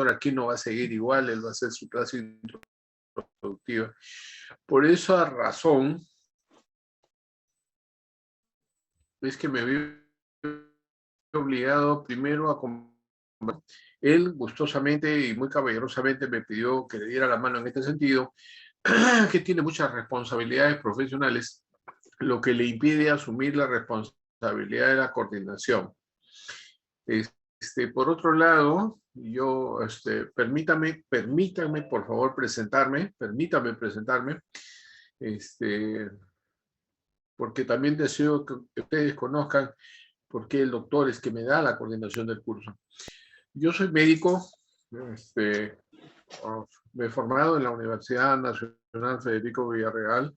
aquí no va a seguir igual, él va a hacer su clase introductiva. Por esa razón es que me vi obligado primero a conversar. Él gustosamente y muy caballerosamente me pidió que le diera la mano en este sentido, que tiene muchas responsabilidades profesionales, lo que le impide asumir la responsabilidad de la coordinación. Por otro lado, yo, permítame por favor presentarme, porque también deseo que ustedes conozcan por qué el doctor es que me da la coordinación del curso. Yo soy médico, me he formado en la Universidad Nacional Federico Villarreal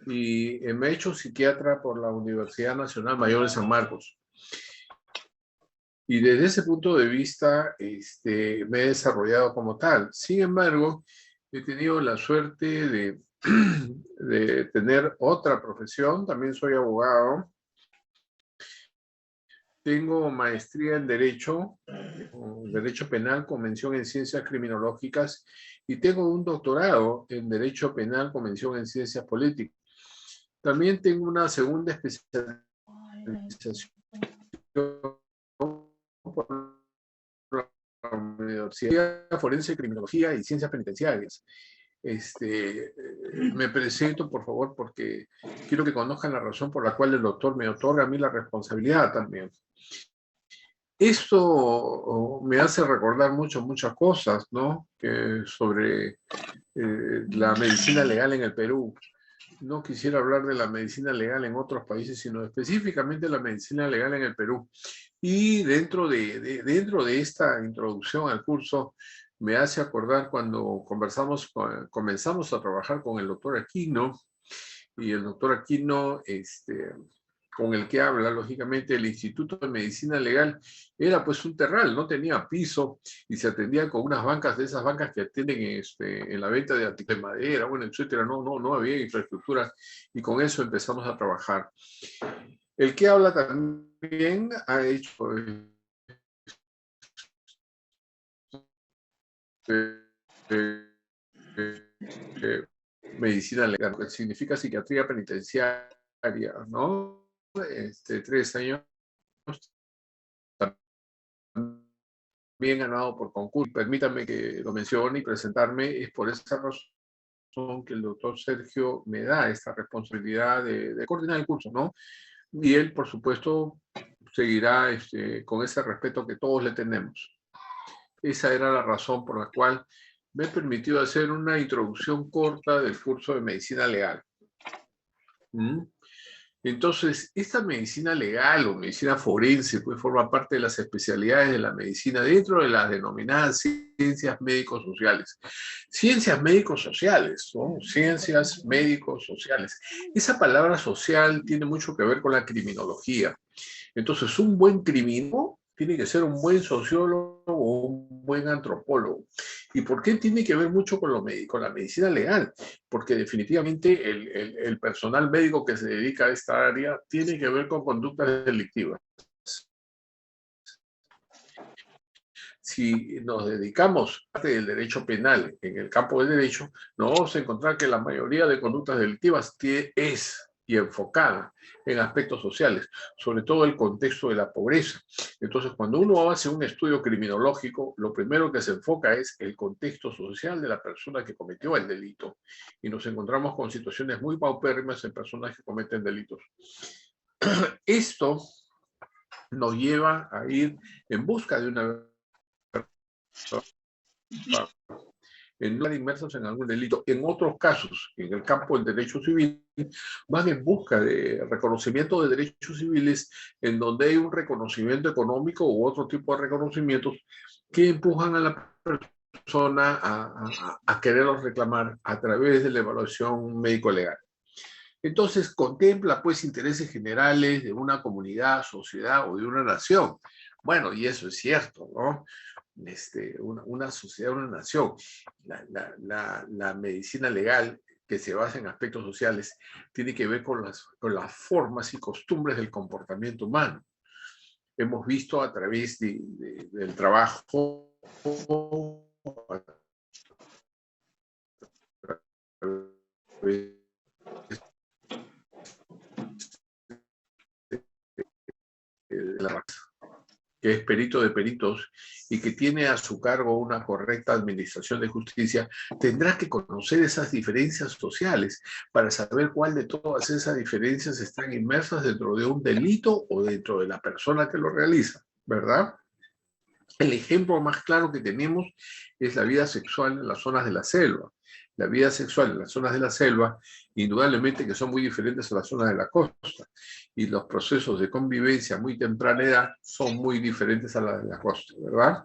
y me he hecho psiquiatra por la Universidad Nacional Mayor de San Marcos. Y desde ese punto de vista me he desarrollado como tal. Sin embargo, he tenido la suerte de tener otra profesión. También soy abogado. Tengo maestría en Derecho Penal con mención en Ciencias Criminológicas y tengo un doctorado en Derecho Penal con mención en Ciencias Políticas. También tengo una segunda especialización por la Universidad Forense de Criminología y Ciencias Penitenciarias. Me presento, por favor, porque quiero que conozcan la razón por la cual el doctor me otorga a mí la responsabilidad también. Esto me hace recordar muchas cosas, ¿no? Sobre la medicina legal en el Perú. No quisiera hablar de la medicina legal en otros países, sino específicamente la medicina legal en el Perú. Y dentro de esta introducción al curso, me hace acordar cuando comenzamos a trabajar con el doctor Aquino, y el doctor Aquino, con el que habla, lógicamente, el Instituto de Medicina Legal era pues un terral, no tenía piso y se atendía con unas bancas, de esas bancas que atienden en la venta de artículos de madera, bueno, etcétera, no había infraestructura y con eso empezamos a trabajar. El que habla también ha hecho medicina legal, que significa psiquiatría penitenciaria, ¿no? 3 años, bien ganado por concurso. Permítame que lo mencione y presentarme, es por esa razón que el doctor Sergio me da esta responsabilidad de coordinar el curso, ¿no? Y él, por supuesto, seguirá con ese respeto que todos le tenemos. Esa era la razón por la cual me he permitido hacer una introducción corta del curso de medicina legal. Entonces, esta medicina legal o medicina forense pues, forma parte de las especialidades de la medicina dentro de las denominadas ciencias médico-sociales. Ciencias médico-sociales, ¿no? Ciencias médico-sociales. Esa palabra social tiene mucho que ver con la criminología. Entonces, un buen criminólogo tiene que ser un buen sociólogo o un buen antropólogo. ¿Y por qué tiene que ver mucho con la medicina legal? Porque definitivamente el personal médico que se dedica a esta área tiene que ver con conductas delictivas. Si nos dedicamos a del derecho penal en el campo del derecho, nos vamos a encontrar que la mayoría de conductas delictivas es y enfocada en aspectos sociales, sobre todo el contexto de la pobreza. Entonces, cuando uno hace un estudio criminológico, lo primero que se enfoca es el contexto social de la persona que cometió el delito. Y nos encontramos con situaciones muy paupérrimas en personas que cometen delitos. Esto nos lleva a ir en busca de una en no estar inmersos en algún delito. En otros casos, en el campo del derecho civil, van en busca de reconocimiento de derechos civiles en donde hay un reconocimiento económico u otro tipo de reconocimientos que empujan a la persona a quererlos reclamar a través de la evaluación médico-legal. Entonces, contempla pues intereses generales de una comunidad, sociedad o de una nación. Bueno, y eso es cierto, ¿no? Una sociedad, una nación. La medicina legal que se basa en aspectos sociales tiene que ver con las formas y costumbres del comportamiento humano. Hemos visto a través del trabajo que es perito de peritos y que tiene a su cargo una correcta administración de justicia, tendrá que conocer esas diferencias sociales para saber cuál de todas esas diferencias están inmersas dentro de un delito o dentro de la persona que lo realiza, ¿verdad? El ejemplo más claro que tenemos es la vida sexual en las zonas de la selva. La vida sexual en las zonas de la selva, indudablemente que son muy diferentes a las zonas de la costa. Y los procesos de convivencia a muy temprana edad son muy diferentes a las de la costa, ¿verdad?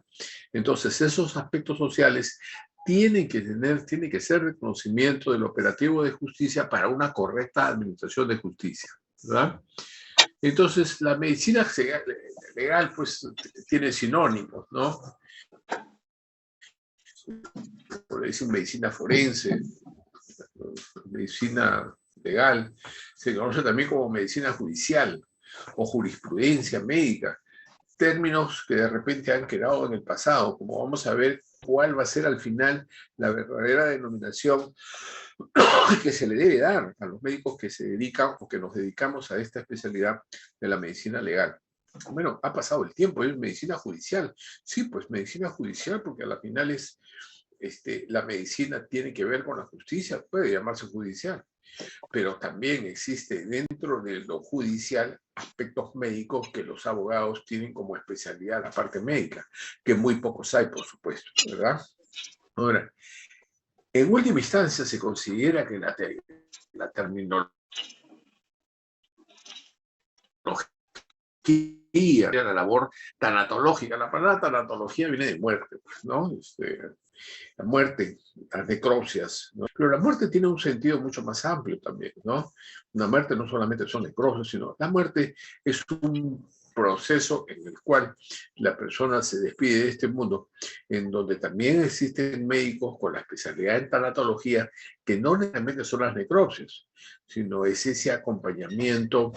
Entonces, esos aspectos sociales tiene que ser reconocimiento del operativo de justicia para una correcta administración de justicia, ¿verdad? Entonces, la medicina legal, pues, tiene sinónimos, ¿no? Por decir medicina forense, medicina legal, se conoce también como medicina judicial o jurisprudencia médica, términos que de repente han quedado en el pasado, como vamos a ver cuál va a ser al final la verdadera denominación que se le debe dar a los médicos que se dedican o que nos dedicamos a esta especialidad de la medicina legal. Bueno, ha pasado el tiempo, es medicina judicial. Sí, pues medicina judicial, porque a la final es, la medicina tiene que ver con la justicia, puede llamarse judicial, pero también existe dentro de lo judicial aspectos médicos que los abogados tienen como especialidad la parte médica, que muy pocos hay, por supuesto, ¿verdad? Ahora, en última instancia se considera que la terminología, la labor tanatológica, la palabra tanatología viene de muerte, pues, ¿no? La muerte, las necropsias, ¿no? Pero la muerte tiene un sentido mucho más amplio también, ¿no? Una muerte no solamente son necropsias, sino la muerte es un proceso en el cual la persona se despide de este mundo, en donde también existen médicos con la especialidad en tanatología que no necesariamente son las necropsias, sino es ese acompañamiento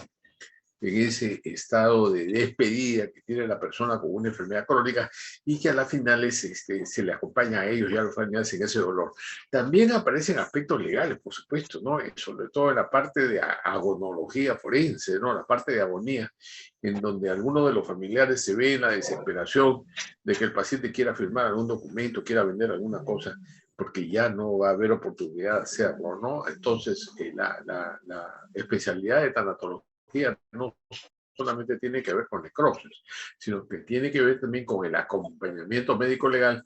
en ese estado de despedida que tiene la persona con una enfermedad crónica y que a las finales se le acompaña a ellos y a los familiares en ese dolor. También aparecen aspectos legales, por supuesto, ¿no? Sobre todo en la parte de agonología forense, ¿no? La parte de agonía, en donde algunos de los familiares se ven en la desesperación de que el paciente quiera firmar algún documento, quiera vender alguna cosa, porque ya no va a haber oportunidad de hacerlo, ¿no? Entonces, la especialidad de tanatología no solamente tiene que ver con necropsias, sino que tiene que ver también con el acompañamiento médico legal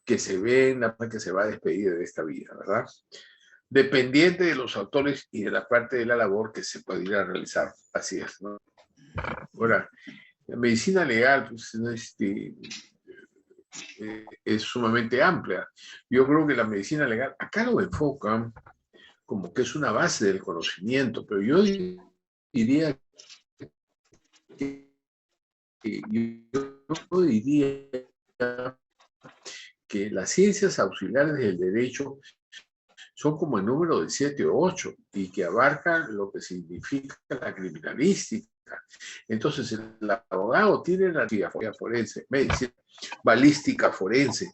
que se ve en la que se va a despedir de esta vida, ¿verdad? Dependiente de los autores y de la parte de la labor que se pudiera realizar. Así es, ¿no? Ahora, la medicina legal pues, es sumamente amplia. Yo creo que la medicina legal, acá lo enfocan como que es una base del conocimiento, pero yo diría yo diría que las ciencias auxiliares del derecho son como el número de 7 o 8 y que abarcan lo que significa la criminalística. Entonces, el abogado tiene la fotografía forense, medicina, balística forense,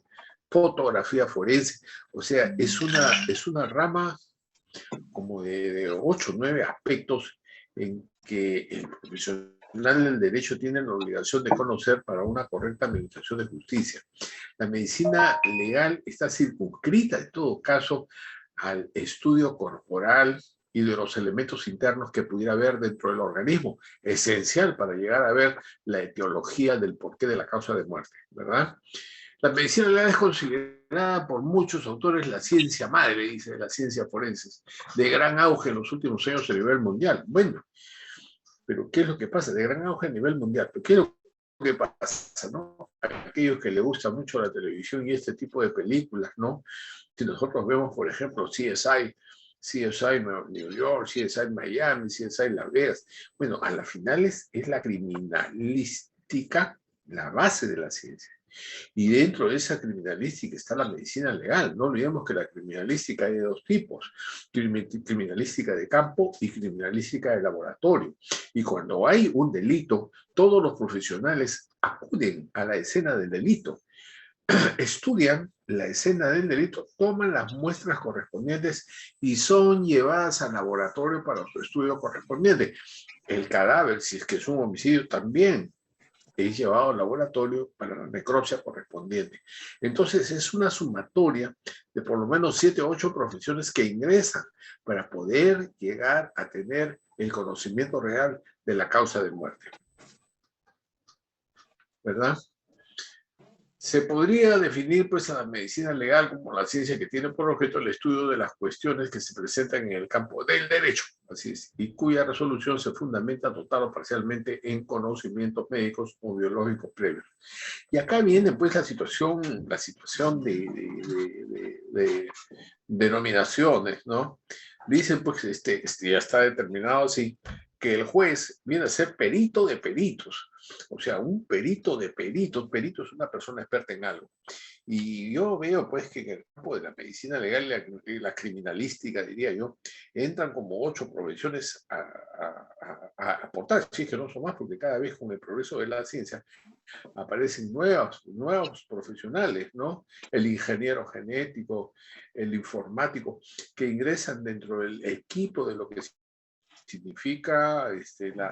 fotografía forense, o sea, es una rama como de 8 o 9 aspectos en que el profesional del derecho tiene la obligación de conocer para una correcta administración de justicia. La medicina legal está circunscrita, en todo caso, al estudio corporal y de los elementos internos que pudiera haber dentro del organismo, esencial para llegar a ver la etiología del porqué de la causa de muerte, ¿verdad? La medicina legal es considerada por muchos autores la ciencia madre, dice, de las ciencias forenses, de gran auge en los últimos años a nivel mundial. Bueno, pero ¿qué es lo que pasa? De gran auge a nivel mundial. ¿Pero qué es lo que pasa, no? A aquellos que les gusta mucho la televisión y este tipo de películas, ¿no? Si nosotros vemos, por ejemplo, CSI New York, CSI Miami, CSI Las Vegas, bueno, a las finales es la criminalística la base de la ciencia. Y dentro de esa criminalística está la medicina legal. No olvidemos que la criminalística hay de dos tipos, criminalística de campo y criminalística de laboratorio. Y cuando hay un delito, todos los profesionales acuden a la escena del delito, estudian la escena del delito, toman las muestras correspondientes y son llevadas al laboratorio para su estudio correspondiente. El cadáver, si es que es un homicidio, también es llevado al laboratorio para la necropsia correspondiente. Entonces es una sumatoria de por lo menos 7 o 8 profesiones que ingresan para poder llegar a tener el conocimiento real de la causa de muerte. ¿Verdad? Se podría definir pues a la medicina legal como la ciencia que tiene por objeto el estudio de las cuestiones que se presentan en el campo del derecho, así es, y cuya resolución se fundamenta total o parcialmente en conocimientos médicos o biológicos previos. Y acá viene pues la situación de denominaciones, ¿no? Dicen pues ya está determinado así, que el juez viene a ser perito de peritos. O sea, un perito de peritos. Perito es una persona experta en algo. Y yo veo, pues, que en el campo de la medicina legal y la criminalística, diría yo, entran como 8 profesiones a aportar. Sí, que no son más, porque cada vez con el progreso de la ciencia aparecen nuevos profesionales, ¿no? El ingeniero genético, el informático, que ingresan dentro del equipo de lo que significa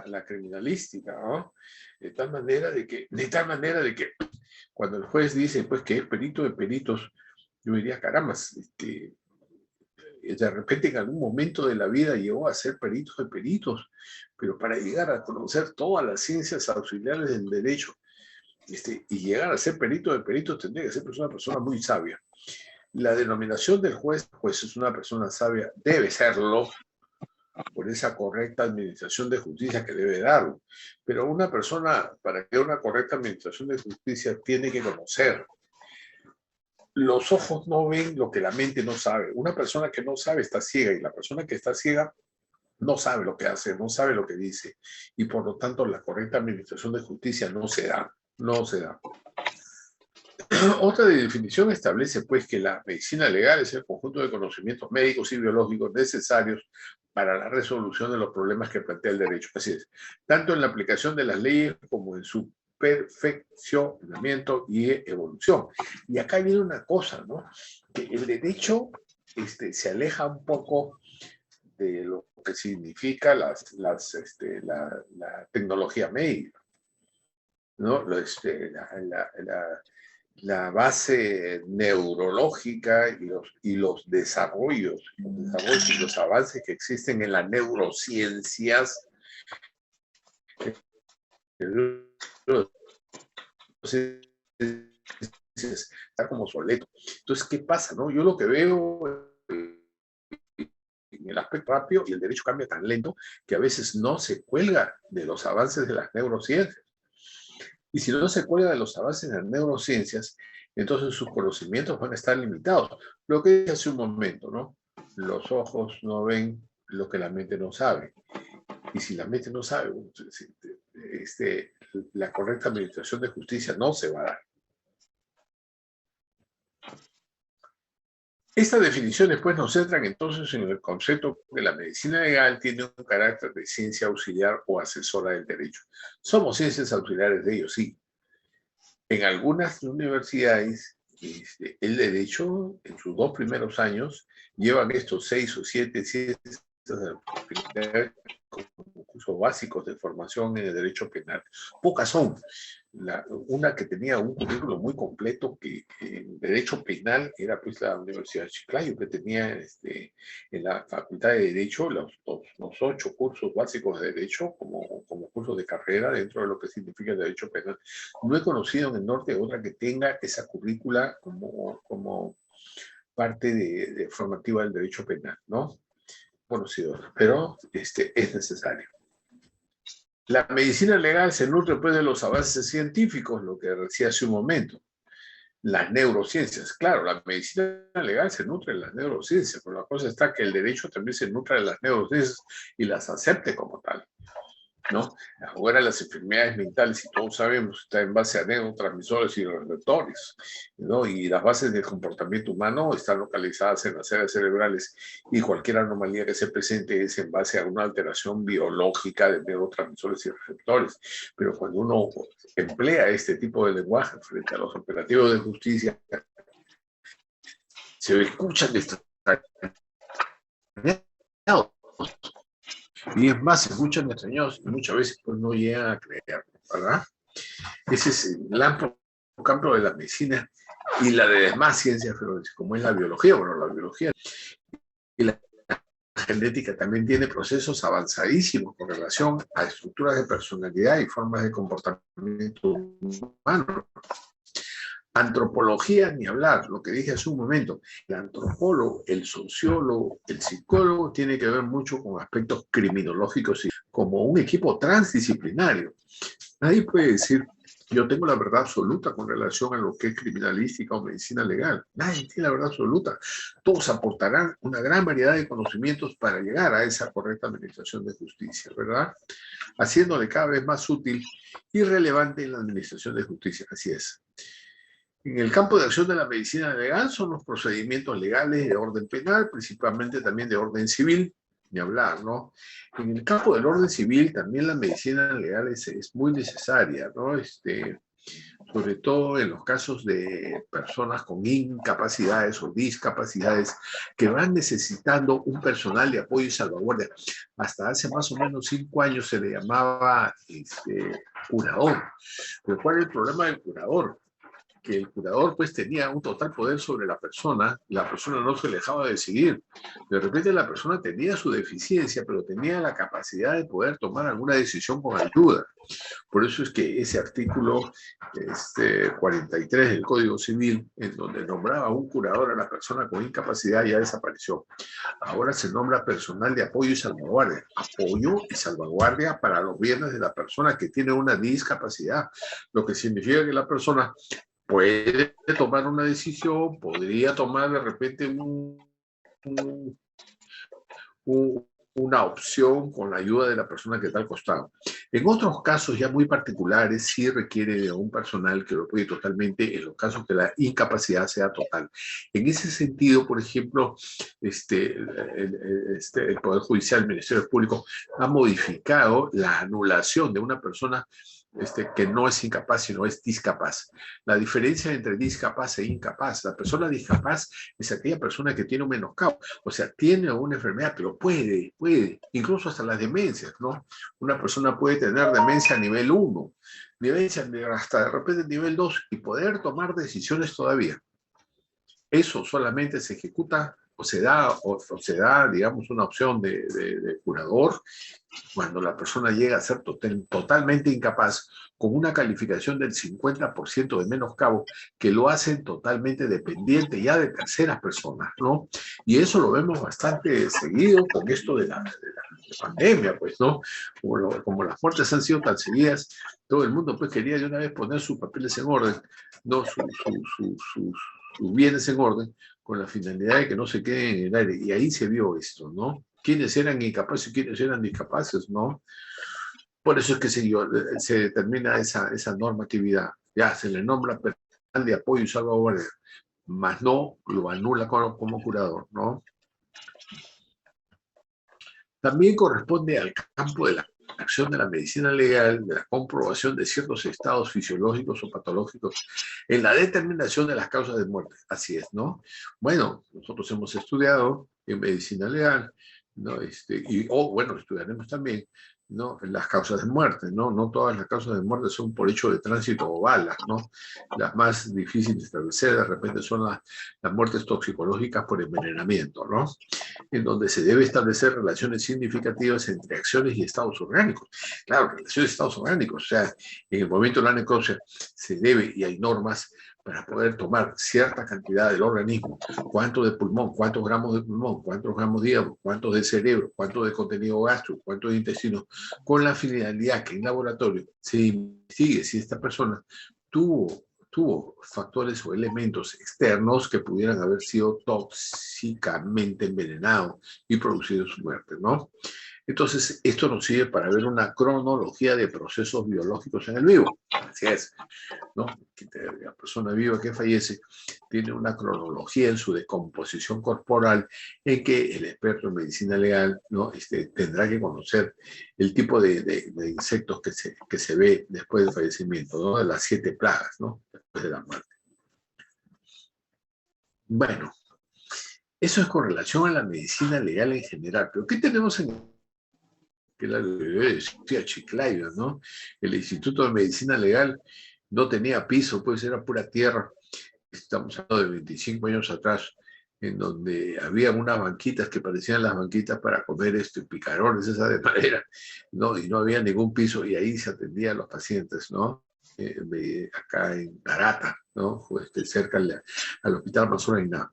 la criminalística, ¿no? De tal manera de que cuando el juez dice pues que es perito de peritos, yo diría, caramba, de repente en algún momento de la vida llegó a ser perito de peritos, pero para llegar a conocer todas las ciencias auxiliares del derecho y llegar a ser perito de peritos, tendría que ser pues, una persona muy sabia. La denominación del juez, pues es una persona sabia, debe serlo, por esa correcta administración de justicia que debe darlo. Pero una persona, para que haya una correcta administración de justicia, tiene que conocer. Los ojos no ven lo que la mente no sabe. Una persona que no sabe está ciega, y la persona que está ciega no sabe lo que hace, no sabe lo que dice. Y por lo tanto, la correcta administración de justicia no se da. No se da. Otra definición establece pues que la medicina legal es el conjunto de conocimientos médicos y biológicos necesarios para la resolución de los problemas que plantea el derecho. Así es, tanto en la aplicación de las leyes como en su perfeccionamiento y evolución. Y acá viene una cosa, ¿no? Que el derecho se aleja un poco de lo que significa la tecnología médica, ¿no? La base neurológica y los desarrollos y los avances que existen en las neurociencias está como soleto. Entonces, ¿qué pasa? No? Yo lo que veo en el aspecto rápido, y el derecho cambia tan lento que a veces no se cuelga de los avances de las neurociencias. Y si no se cuelga de los avances de las neurociencias, entonces sus conocimientos van a estar limitados. Lo que dije hace un momento, ¿no? Los ojos no ven lo que la mente no sabe. Y si la mente no sabe, la correcta administración de justicia no se va a dar. Estas definiciones pues nos centran entonces en el concepto que la medicina legal tiene un carácter de ciencia auxiliar o asesora del derecho. Somos ciencias auxiliares de ellos, sí. En algunas universidades, el derecho, en sus 2 primeros años, llevan estos 6 o 7 ciencias como cursos básicos de formación en el derecho penal. Pocas son. Una que tenía un currículo muy completo que en derecho penal era pues la Universidad de Chiclayo, que tenía en la Facultad de Derecho los 8 cursos básicos de derecho como cursos de carrera dentro de lo que significa el derecho penal. No he conocido en el norte otra que tenga esa currícula como parte de formativa del derecho penal, ¿no? Conocido, pero es necesario. La medicina legal se nutre pues de los avances científicos, lo que decía hace un momento. Las neurociencias, claro, la medicina legal se nutre de las neurociencias, pero la cosa está que el derecho también se nutre de las neurociencias y las acepte como tal, ¿no? Ahora las enfermedades mentales, y todos sabemos, está en base a neurotransmisores y receptores, ¿no? Y las bases del comportamiento humano están localizadas en las áreas cerebrales, y cualquier anomalía que se presente es en base a una alteración biológica de neurotransmisores y receptores. Pero cuando uno emplea este tipo de lenguaje frente a los operativos de justicia, se escuchan extrañados. Y es más, se escuchan extrañados y muchas veces pues no llegan a creer, ¿verdad? Ese es el amplio campo de la medicina y la de demás ciencias, como es la biología. Bueno, la biología y la genética también tiene procesos avanzadísimos con relación a estructuras de personalidad y formas de comportamiento humano. Antropología, ni hablar, lo que dije hace un momento. El antropólogo, el sociólogo, el psicólogo tiene que ver mucho con aspectos criminológicos y como un equipo transdisciplinario. Nadie puede decir, yo tengo la verdad absoluta con relación a lo que es criminalística o medicina legal. Nadie tiene la verdad absoluta. Todos aportarán una gran variedad de conocimientos para llegar a esa correcta administración de justicia, ¿verdad? Haciéndole cada vez más útil y relevante en la administración de justicia. Así es. En el campo de acción de la medicina legal son los procedimientos legales de orden penal, principalmente también de orden civil, ni hablar, ¿no? En el campo del orden civil también la medicina legal es muy necesaria, ¿no? Sobre todo en los casos de personas con incapacidades o discapacidades que van necesitando un personal de apoyo y salvaguardia. Hasta hace más o menos 5 años se le llamaba curador. Pero ¿cuál es el problema del curador? Que el curador pues tenía un total poder sobre la persona no se le dejaba decidir. De repente la persona tenía su deficiencia, pero tenía la capacidad de poder tomar alguna decisión con ayuda. Por eso es que ese artículo 43 del Código Civil, en donde nombraba un curador a la persona con incapacidad, ya desapareció. Ahora se nombra personal de apoyo y salvaguardia. Apoyo y salvaguardia para los bienes de la persona que tiene una discapacidad, lo que significa que la persona puede tomar una decisión, podría tomar de repente una opción con la ayuda de la persona que está al costado. En otros casos ya muy particulares sí requiere de un personal que lo apoye totalmente en los casos que la incapacidad sea total. En ese sentido, por ejemplo, el Poder Judicial, el Ministerio Público ha modificado la anulación de una persona que no es incapaz, sino es discapaz. La diferencia entre discapaz e incapaz, la persona discapaz es aquella persona que tiene un menoscabo, o sea, tiene una enfermedad, pero puede, incluso hasta las demencias, ¿no? Una persona puede tener demencia a nivel 1, demencia hasta de repente nivel 2 y poder tomar decisiones todavía. Eso solamente se ejecuta o se da, digamos, una opción de curador cuando la persona llega a ser totalmente incapaz, con una calificación del 50% de menoscabo, que lo hacen totalmente dependiente ya de terceras personas, ¿no? Y eso lo vemos bastante seguido con esto de la pandemia, pues, ¿no? Como las muertes han sido tan seguidas, todo el mundo pues quería de una vez poner sus papeles en orden, ¿no? Sus bienes en orden, con la finalidad de que no se queden en el aire. Y ahí se vio esto, ¿no? Quiénes eran incapaces y quiénes eran discapaces, ¿no? Por eso es que se determina esa normatividad. Ya se le nombra personal de apoyo y salvaguardia, más no lo anula como curador, ¿no? También corresponde al campo de la acción de la medicina legal, de la comprobación de ciertos estados fisiológicos o patológicos en la determinación de las causas de muerte. Así es, ¿no? Bueno, nosotros hemos estudiado en medicina legal, ¿no? Bueno, estudiaremos también, ¿no? Las causas de muerte, ¿no? No todas las causas de muerte son por hecho de tránsito o balas, ¿no? Las más difíciles de establecer de repente son las muertes toxicológicas por envenenamiento, ¿no? En donde se debe establecer relaciones significativas entre acciones y estados orgánicos. Claro, relaciones de estados orgánicos, o sea, en el momento de la necropsia se debe, y hay normas para poder tomar cierta cantidad del organismo, cuánto de pulmón, cuántos gramos de pulmón, cuántos gramos de hígado, cuántos de cerebro, cuánto de contenido gástrico, cuánto de intestino, con la finalidad que en laboratorio se investigue si esta persona tuvo factores o elementos externos que pudieran haber sido tóxicamente envenenados y producido su muerte, ¿no? Entonces, esto nos sirve para ver una cronología de procesos biológicos en el vivo. Así es, ¿no? La persona viva que fallece tiene una cronología en su decomposición corporal en que el experto en medicina legal, ¿no? Tendrá que conocer el tipo de insectos que se ve después del fallecimiento, ¿no? De las 7 plagas, ¿no? Después de la muerte. Bueno, eso es con relación a la medicina legal en general. Pero ¿qué tenemos en que era lo que yo decía Chiclayo, ¿no? El Instituto de Medicina Legal no tenía piso, pues era pura tierra. Estamos hablando de 25 años atrás, en donde había unas banquitas que parecían las banquitas para comer picarones, esas de madera, ¿no? Y no había ningún piso y ahí se atendían a los pacientes, ¿no? Acá en Tarata, ¿no? Cerca al Hospital Amazonas y nada.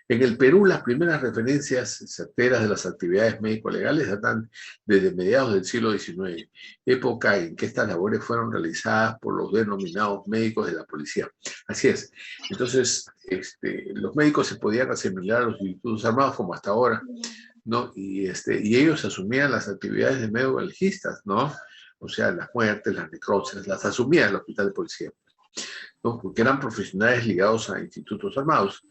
En el Perú, las primeras referencias certeras de las actividades médico-legales datan desde mediados del siglo XIX, época en que estas labores fueron realizadas por los denominados médicos de la policía. Así es. Entonces, los médicos se podían asimilar a los institutos armados como hasta ahora, ¿no? Y ellos asumían las actividades de médico legistas, ¿no? O sea, las muertes, las necropsias, las asumía el hospital de policía, ¿no? Porque eran profesionales ligados a institutos armados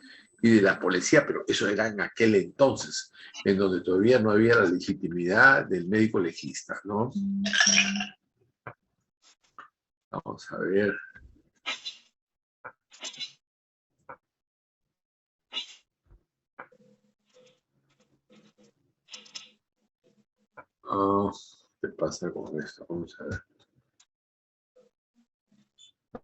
y de la policía, pero eso era en aquel entonces, en donde todavía no había la legitimidad del médico legista, ¿no? Vamos a ver. ¿Qué pasa con esto? Vamos a ver.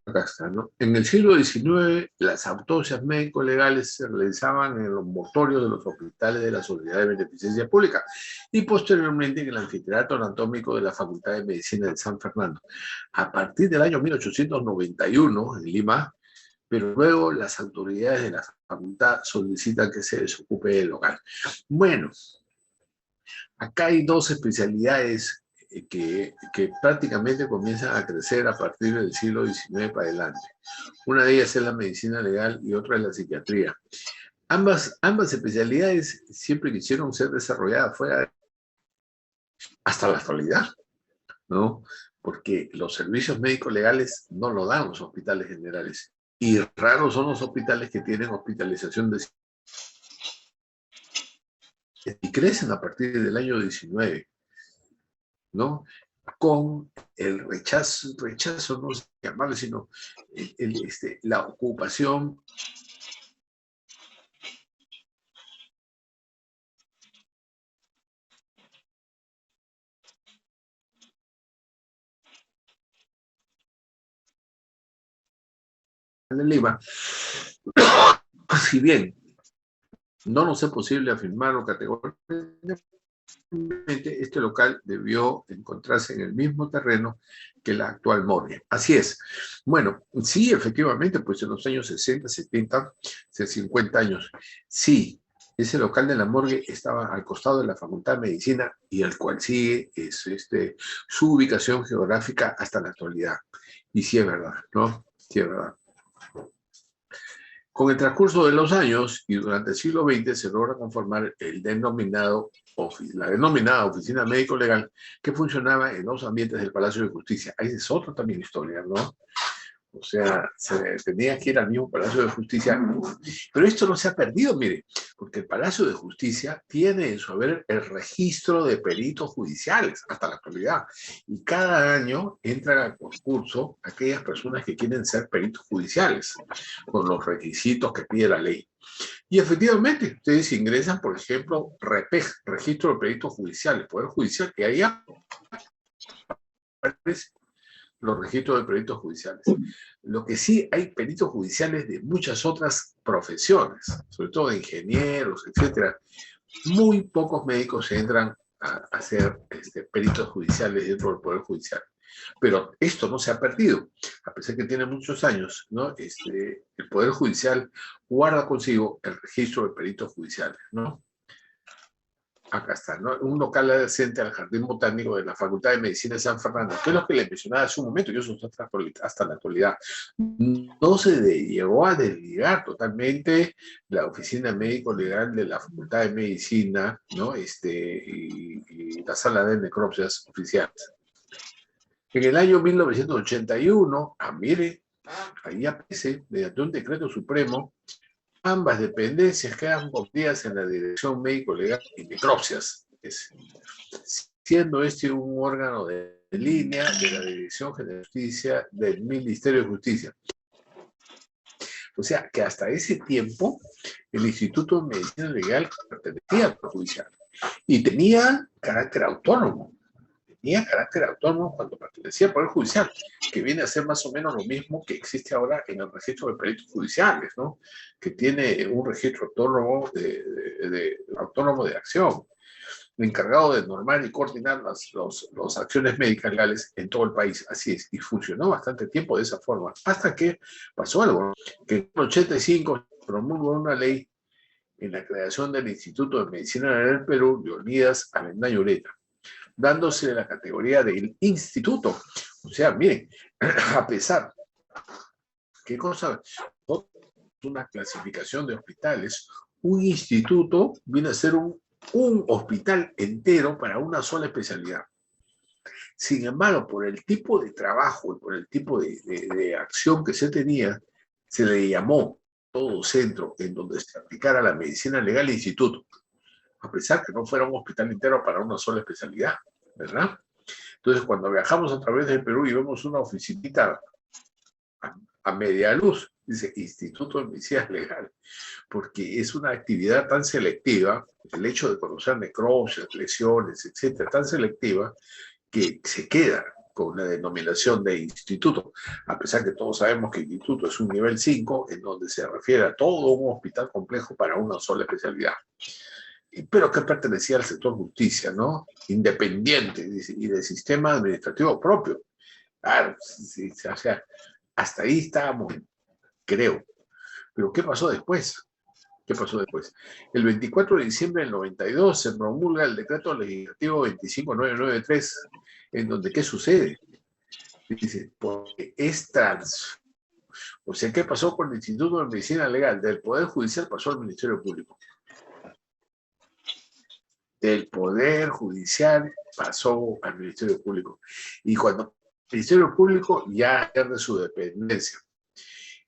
Acá está, ¿no? En el siglo XIX, las autopsias médico-legales se realizaban en los mortorios de los hospitales de la Sociedad de Beneficencia Pública y posteriormente en el anfiteatro anatómico de la Facultad de Medicina de San Fernando. A partir del año 1891, en Lima, pero luego las autoridades de la facultad solicitan que se desocupe el local. Bueno, acá hay dos especialidades que prácticamente comienzan a crecer a partir del siglo XIX para adelante. Una de ellas es la medicina legal y otra es la psiquiatría. Ambas especialidades siempre quisieron ser desarrolladas fuera hasta la actualidad, ¿no? Porque los servicios médicos legales no lo dan los hospitales generales. Y raros son los hospitales que tienen hospitalización de... Y crecen a partir del año 19, ¿no? Con el rechazo no sé llamarlo, sino la ocupación de Lima. Si bien no nos es posible afirmarlo categóricamente, este local debió encontrarse en el mismo terreno que la actual morgue. Así es. Bueno, sí, efectivamente, pues en los años 60, 70, 50 años, sí, ese local de la morgue estaba al costado de la Facultad de Medicina y el cual sigue es su ubicación geográfica hasta la actualidad. Y sí es verdad, ¿no? Sí es verdad. Con el transcurso de los años y durante el siglo XX se logra conformar la denominada Oficina Médico Legal que funcionaba en los ambientes del Palacio de Justicia. Ahí es otra también historia, ¿no? O sea, se tenía que ir al mismo Palacio de Justicia. Pero esto no se ha perdido, mire, porque el Palacio de Justicia tiene en su haber el registro de peritos judiciales hasta la actualidad. Y cada año entran al concurso aquellas personas que quieren ser peritos judiciales, con los requisitos que pide la ley. Y efectivamente, ustedes ingresan, por ejemplo, REPEJ, Registro de Peritos Judiciales, Poder Judicial, que ahí aparece los registros de peritos judiciales. Lo que sí hay peritos judiciales de muchas otras profesiones, sobre todo de ingenieros, etcétera. Muy pocos médicos entran a ser peritos judiciales dentro del Poder Judicial. Pero esto no se ha perdido, a pesar que tiene muchos años, ¿no? El Poder Judicial guarda consigo el registro de peritos judiciales, ¿no? Acá está, ¿no? Un local adyacente al Jardín Botánico de la Facultad de Medicina de San Fernando, que es lo que le mencionaba hace un momento, y eso hasta la actualidad. No se llegó a desligar totalmente la oficina médico-legal de la Facultad de Medicina, ¿no? Y la sala de necropsias oficiales. En el año 1981, mire, ahí aparece, mediante un decreto supremo, ambas dependencias quedan convertidas en la Dirección Médico-Legal y Necropsias, siendo un órgano de línea de la Dirección General de Justicia del Ministerio de Justicia. O sea, que hasta ese tiempo el Instituto de Medicina Legal pertenecía al Poder Judicial y tenía carácter autónomo, tenía carácter autónomo cuando pertenecía al Poder Judicial, que viene a ser más o menos lo mismo que existe ahora en el registro de peritos judiciales, ¿no? Que tiene un registro autónomo autónomo de acción, encargado de normar y coordinar las acciones médicas legales en todo el país. Así es, y funcionó bastante tiempo de esa forma, hasta que pasó algo, que en el 85 promulgó una ley en la creación del Instituto de Medicina Legal del Perú, Leonidas Avendaño Ureta, dándose la categoría del instituto. O sea, miren, a pesar, ¿qué cosa? Una clasificación de hospitales, un instituto viene a ser un hospital entero para una sola especialidad. Sin embargo, por el tipo de trabajo y por el tipo de acción que se tenía, se le llamó todo centro en donde se aplicara la medicina legal instituto, a pesar que no fuera un hospital entero para una sola especialidad, ¿verdad? Entonces, cuando viajamos a través del Perú y vemos una oficinita a media luz, dice Instituto de Medicina Legal, porque es una actividad tan selectiva, el hecho de conocer necropsias, lesiones, etcétera, tan selectiva, que se queda con la denominación de instituto, a pesar que todos sabemos que instituto es un nivel 5, en donde se refiere a todo un hospital complejo para una sola especialidad, pero que pertenecía al sector justicia, ¿no? Independiente y de sistema administrativo propio. Claro, sí, o sea, hasta ahí estábamos, creo. Pero ¿qué pasó después? ¿Qué pasó después? El 24 de diciembre del 92 se promulga el decreto legislativo 25993, en donde ¿qué sucede? Dice, porque es trans. O sea, ¿qué pasó con el Instituto de Medicina Legal? Del Poder Judicial pasó al Ministerio Público. Del Poder Judicial pasó al Ministerio Público. Y cuando el Ministerio Público ya pierde su dependencia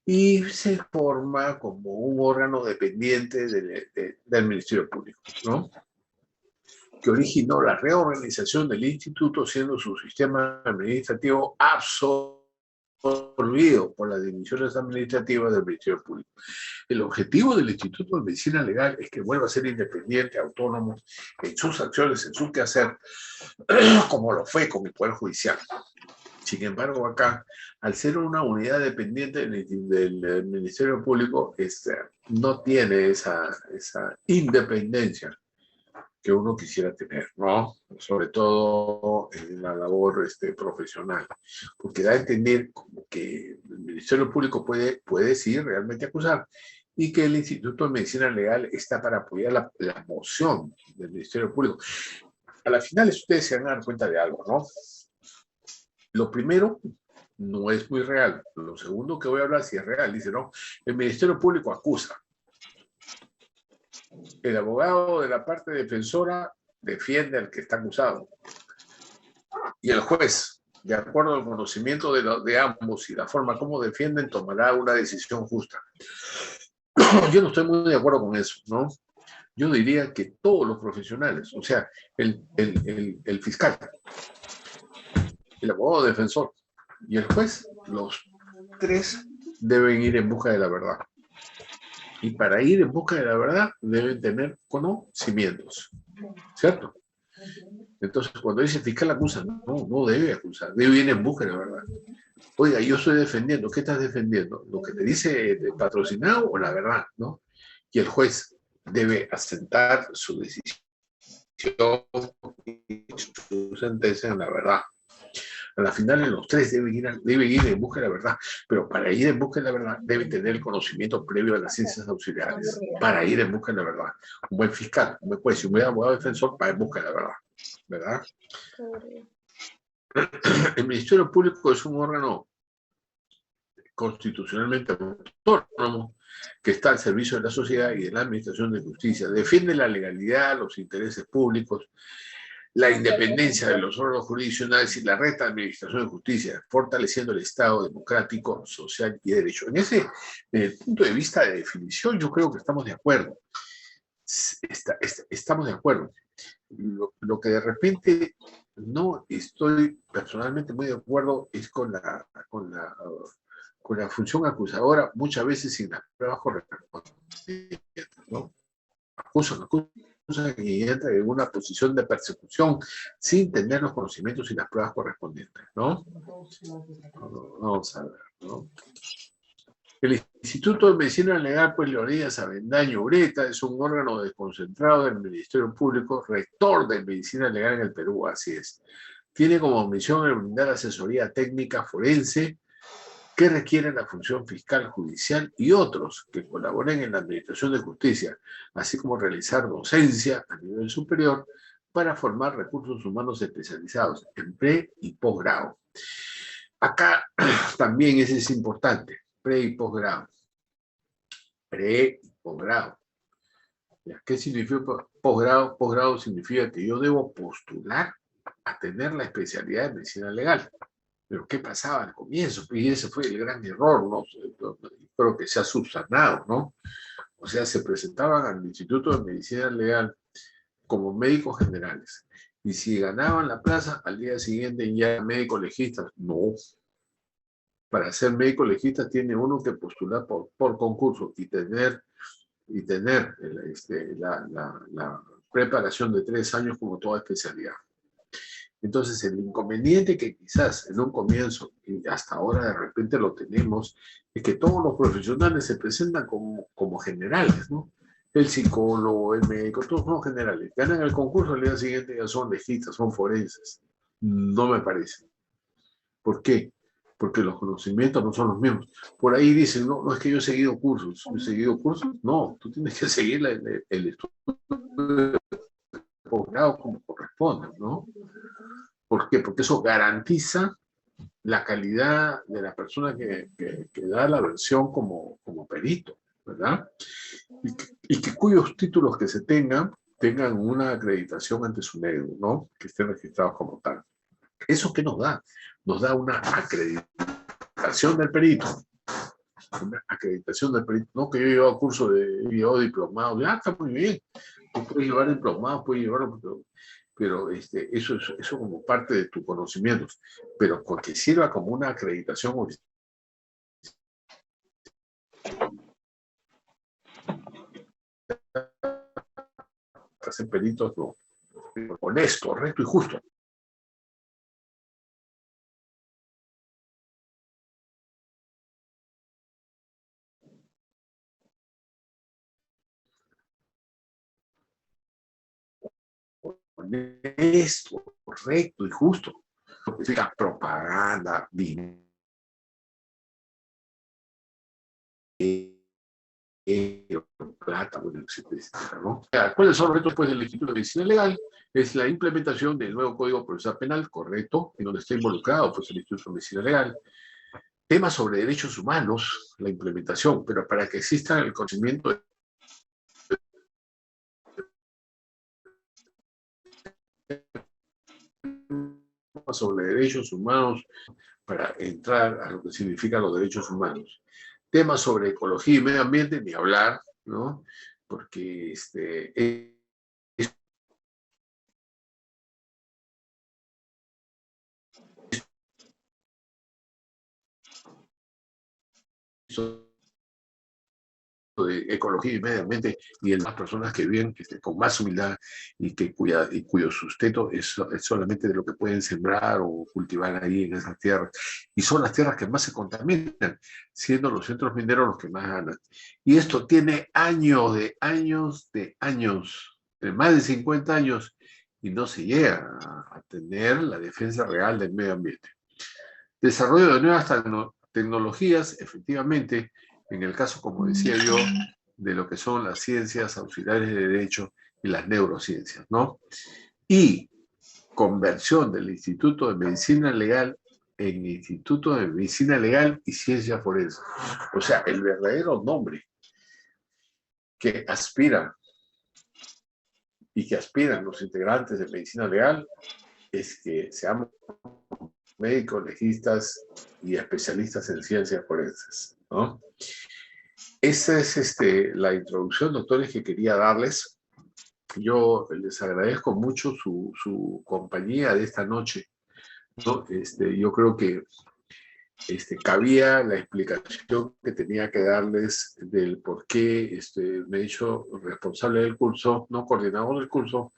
y se forma como un órgano dependiente del Ministerio Público, ¿no? Que originó la reorganización del instituto, siendo su sistema administrativo absorbido por las divisiones administrativas del Ministerio Público. El objetivo del Instituto de Medicina Legal es que vuelva a ser independiente, autónomo en sus acciones, en su quehacer, como lo fue con el Poder Judicial. Sin embargo, acá, al ser una unidad dependiente del Ministerio Público, no tiene esa independencia que uno quisiera tener, ¿no? Sobre todo en la labor profesional, porque da a entender como que el Ministerio Público puede sí realmente acusar, y que el Instituto de Medicina Legal está para apoyar la moción del Ministerio Público. A la final ustedes se van a dar cuenta de algo, ¿no? Lo primero, no es muy real. Lo segundo que voy a hablar sí es real. Dice, no, el Ministerio Público acusa. El abogado de la parte defensora defiende al que está acusado. Y el juez, de acuerdo al conocimiento de ambos y la forma como defienden, tomará una decisión justa. Yo no estoy muy de acuerdo con eso, ¿no? Yo diría que todos los profesionales, o sea, el fiscal, el abogado defensor y el juez, los tres deben ir en busca de la verdad. Y para ir en busca de la verdad deben tener conocimientos, ¿cierto? Entonces, cuando dice fiscal acusa, no debe acusar, debe ir en busca de la verdad. Oiga, yo estoy defendiendo, ¿qué estás defendiendo? ¿Lo que te dice el patrocinado o la verdad, no? Y el juez debe asentar su decisión y su sentencia en la verdad. A la final, los tres deben ir en busca de la verdad, pero para ir en busca de la verdad deben tener el conocimiento previo de las ciencias auxiliares, para ir en busca de la verdad. Un buen fiscal, un buen juez y un buen abogado defensor para ir en busca de la verdad, ¿verdad? El Ministerio Público es un órgano constitucionalmente autónomo que está al servicio de la sociedad y de la administración de justicia. Defiende la legalidad, los intereses públicos, la independencia de los órganos jurisdiccionales y la recta administración de justicia, fortaleciendo el Estado democrático, social y de derecho. Desde el punto de vista de definición, yo creo que estamos de acuerdo. Estamos de acuerdo. Lo que de repente no estoy personalmente muy de acuerdo es con la función acusadora, muchas veces sin la prueba correcta, ¿no? Acusan, y entra en una posición de persecución sin tener los conocimientos y las pruebas correspondientes, ¿no? Vamos a ver, ¿no? El Instituto de Medicina Legal, pues Leonidas Avendaño Ureta, es un órgano desconcentrado del Ministerio Público, rector de Medicina Legal en el Perú, así es. Tiene como misión el brindar asesoría técnica forense que requieren la función fiscal, judicial y otros que colaboren en la administración de justicia, así como realizar docencia a nivel superior para formar recursos humanos especializados en pre y posgrado. Acá también ese es importante, pre y posgrado. Pre y posgrado. ¿Qué significa posgrado? Posgrado significa que yo debo postular a tener la especialidad de medicina legal. Pero ¿qué pasaba al comienzo? Y ese fue el gran error, ¿no? Creo que se ha subsanado, ¿no? O sea, se presentaban al Instituto de Medicina Legal como médicos generales. Y si ganaban la plaza, al día siguiente ya médicos legistas. No. Para ser médico legista tiene uno que postular por concurso y tener la preparación de 3 años como toda especialidad. Entonces, el inconveniente que quizás en un comienzo, y hasta ahora de repente lo tenemos, es que todos los profesionales se presentan como generales, ¿no? El psicólogo, el médico, todos son generales. Ganan el concurso, al día siguiente ya son legistas, son forenses. No me parece. ¿Por qué? Porque los conocimientos no son los mismos. Por ahí dicen, no, no es que yo he seguido cursos. ¿He seguido cursos? No, tú tienes que seguir el estudio de posgrado como corresponde, ¿no? ¿Por qué? Porque eso garantiza la calidad de la persona que da la versión como perito, ¿verdad? Y que cuyos títulos que se tengan una acreditación ante su medio, ¿no? Que estén registrados como tal. ¿Eso qué nos da? Nos da una acreditación del perito. Una acreditación del perito. No que yo he llevado curso de diplomado. Ya está muy bien. Tú puedes llevar diplomado, puedes llevarlo, pero eso como parte de tus conocimientos, pero porque sirva como una acreditación oficial. Hacen peritos no, honesto, recto y justo. Honesto, correcto y justo. Lo que significa propaganda, dinero, plata, bueno, etcétera, ¿no? ¿Cuáles son los retos pues, del Instituto de Medicina Legal? Es la implementación del nuevo Código Procesal Penal, correcto, en donde está involucrado pues, el Instituto de Medicina Legal. Temas sobre derechos humanos, la implementación, pero para que exista el conocimiento de sobre derechos humanos para entrar a lo que significan los derechos humanos. Temas sobre ecología y medio ambiente, ni hablar, ¿no? Porque de ecología y medio ambiente y en las personas que viven con más humildad y cuyo sustento es solamente de lo que pueden sembrar o cultivar ahí en esas tierras. Y son las tierras que más se contaminan, siendo los centros mineros los que más ganan. Y esto tiene años, más de 50 años, y no se llega a tener la defensa real del medio ambiente. Desarrollo de nuevas tecnologías, efectivamente, en el caso, como decía yo, de lo que son las ciencias auxiliares de derecho y las neurociencias, ¿no? Y conversión del Instituto de Medicina Legal en Instituto de Medicina Legal y Ciencia Forense. O sea, el verdadero nombre que aspira y que aspiran los integrantes de Medicina Legal es que seamos médicos, legistas y especialistas en ciencias forenses, ¿no? Esa es la introducción, doctores, que quería darles. Yo les agradezco mucho su compañía de esta noche, ¿no? Yo creo que cabía la explicación que tenía que darles del por qué me he hecho responsable del curso, no coordinador del curso,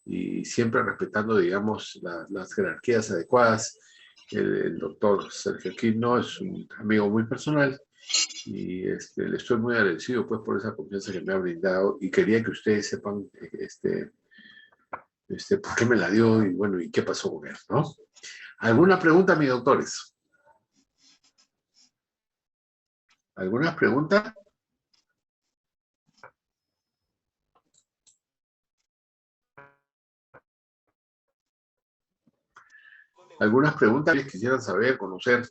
y siempre respetando, digamos, las jerarquías adecuadas. El doctor Sergio Quino es un amigo muy personal y le estoy muy agradecido pues por esa confianza que me ha brindado y quería que ustedes sepan por qué me la dio y bueno, y qué pasó con él, ¿no? ¿Alguna pregunta, mis doctores? ¿Alguna pregunta? ¿Algunas preguntas que quisieran saber, conocer?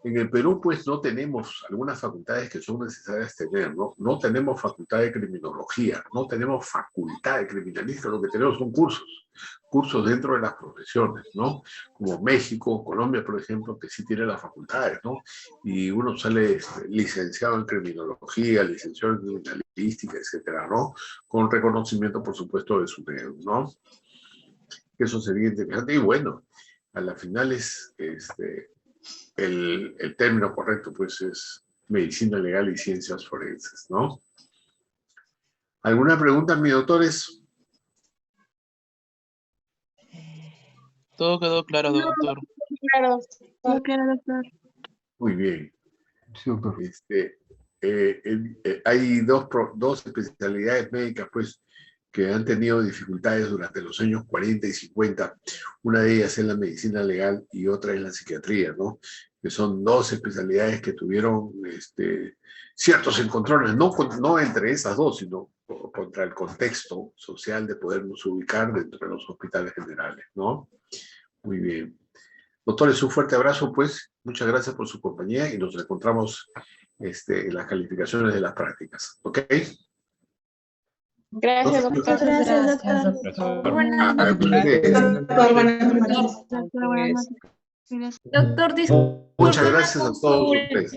En el Perú, pues, no tenemos algunas facultades que son necesarias tener, ¿no? No tenemos facultad de criminología, no tenemos facultad de criminalística, lo que tenemos son cursos dentro de las profesiones, ¿no? Como México, Colombia, por ejemplo, que sí tiene las facultades, ¿no? Y uno sale licenciado en criminología, licenciado en criminalística, etcétera, ¿no? Con reconocimiento, por supuesto, de su dedo, ¿no? Eso sería interesante y bueno, a la final es, el término correcto pues es medicina legal y ciencias forenses, ¿no? ¿Alguna pregunta, mis doctores? Todo quedó claro, doctor. Claro, claro, doctor. Muy bien. Sí, doctor. Hay dos especialidades médicas pues que han tenido dificultades durante los años 40 y 50. Una de ellas es la medicina legal y otra es la psiquiatría, ¿no? Que son dos especialidades que tuvieron ciertos encontrones, no entre esas dos, sino contra el contexto social de podernos ubicar dentro de los hospitales generales, ¿no? Muy bien. Doctores, un fuerte abrazo, pues. Muchas gracias por su compañía y nos encontramos en las calificaciones de las prácticas. ¿Ok? Gracias, doctor. Gracias, doctor. Buenas noches. Doctor, disculpe. Muchas gracias a todos ustedes.